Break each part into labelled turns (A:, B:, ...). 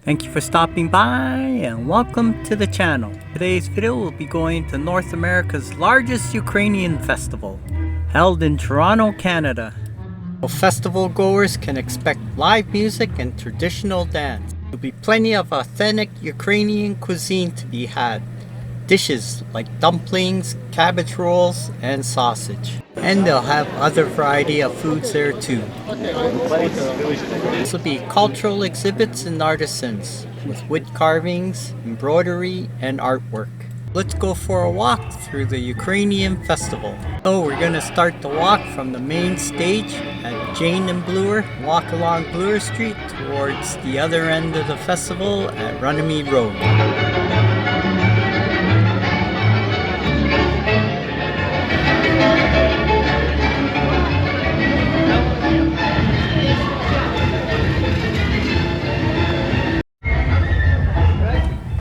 A: Thank you for stopping by and welcome to the channel. Today's video will be going to North America's largest Ukrainian festival, held in Toronto, Canada. Festival goers can expect live music and traditional dance. There will be plenty of authentic Ukrainian cuisine to be had. Dishes like dumplings, cabbage rolls, and sausage. And they'll have other variety of foods there too. This will be cultural exhibits and artisans with wood carvings, embroidery, and artwork. Let's go for a walk through the Ukrainian festival. So we're going to start the walk from the main stage at Jane and Bloor, walk along Bloor Street towards the other end of the festival at Runnymede Road.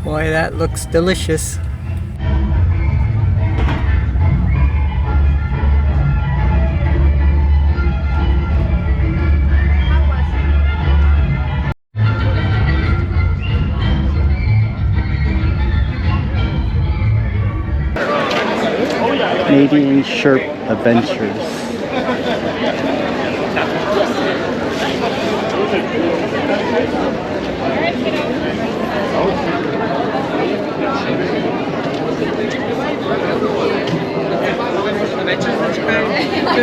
A: Boy, that looks delicious. Canadian Sherp Adventures.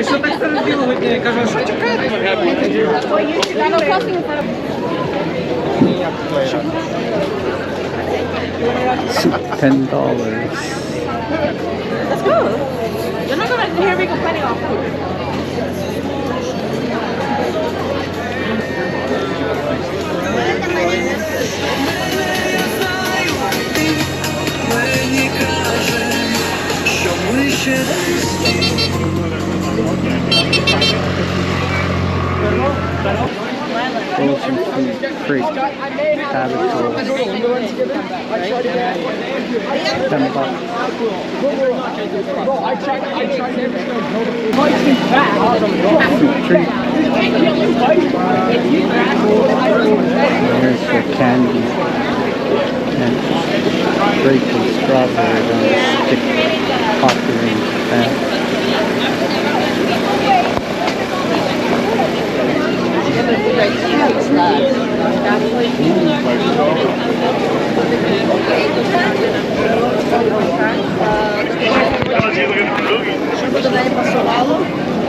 B: Що так розбіло, я кажу, що чекати?
A: $10.
C: Let's go. You're not gonna hear me complaining about food.
A: Frozen food, free cabbage rolls. $10. Fruit treat. Here's the candy and grape and strawberry on a stick, popular in Japan.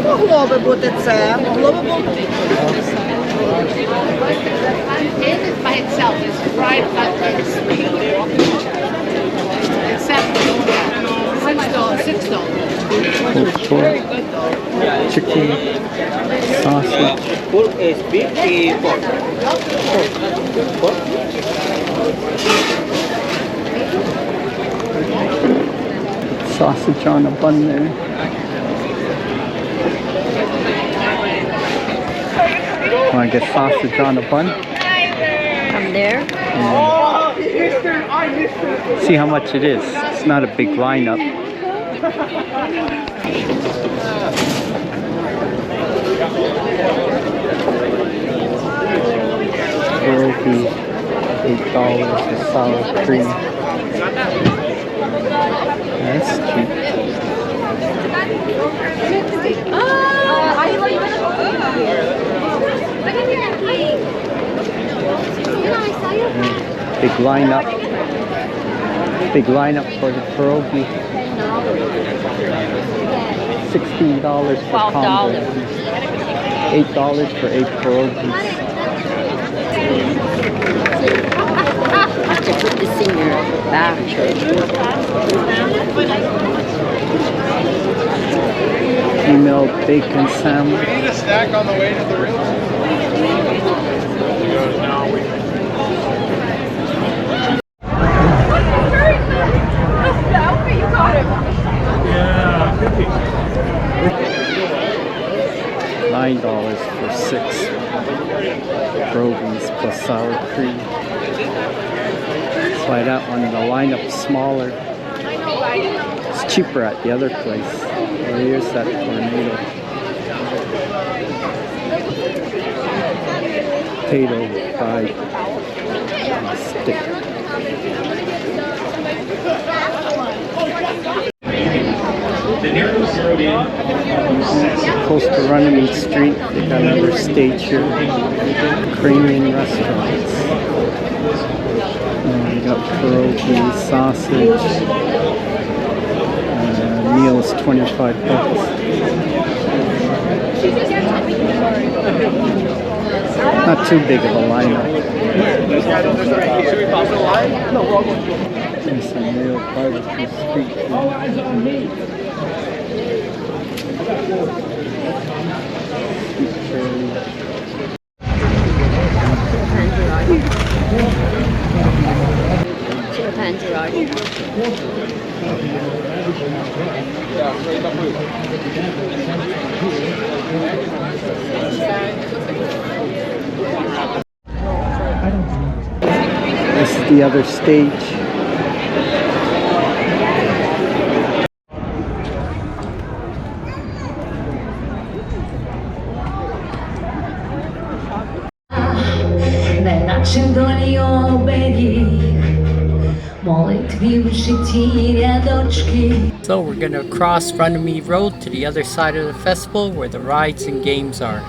C: Могло би бути це, могло би бути.
D: It by itself is fried cutlets, $6.
A: Pork, chicken, sausage.
B: Pork is beef pork.
A: Sausage on a bun there. Want to get sausage on a bun?
C: From there?
A: See how much it is. It's not a big lineup. Pierogi, $8 for sour cream. That's cheap. Big lineup. Big lineup for the pierogi. $16 for combo. $8 for 8 pierogies.
C: To put this in your bag.
A: Female bacon sandwich.
E: Need a snack on the way to the room?
A: $9 for 6 pierogies plus sour cream. That's why that one, the lineup's smaller. It's cheaper at the other place. Well, here's that tornado. Potato fried. rustic. Close to Runnymede Street, they got another stage here. Ukrainian restaurants. We got pierogi, sausage. Meal is 25 bucks. Not too big of a lineup. And some real barbecue street food. This is the other stage.
F: Неначе долі оберіг, молитві в житті рядочки.
A: So we're gonna cross Runnymede Road to the other side of the festival where the rides and games are.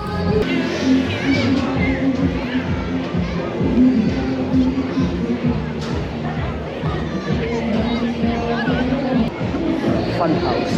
A: Fun house.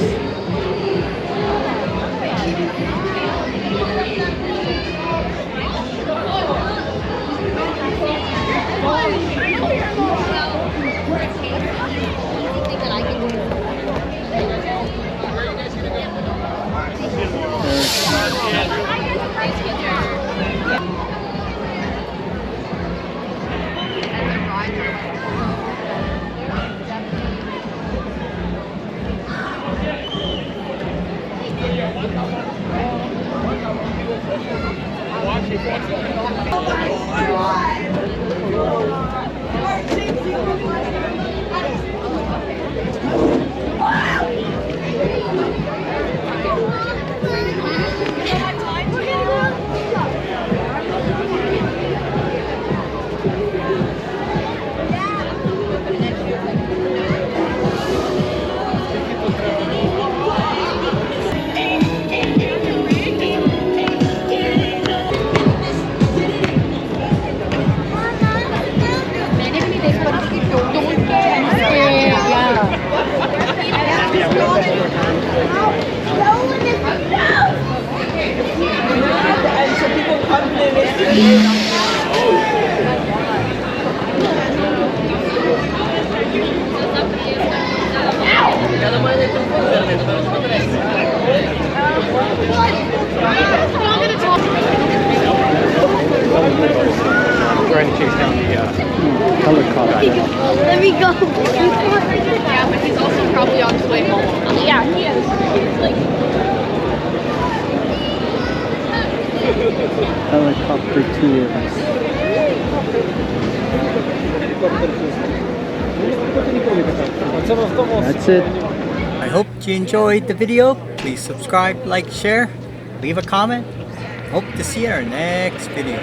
B: Trying to chase down the
A: Helicopter.
C: There we go.
D: Yeah, but he's also probably on his way home.
C: Yeah, he is.
A: Helicopter tours. That's it. I hope you enjoyed the video. Please subscribe, like, share, leave a comment. Hope to see you in our next video.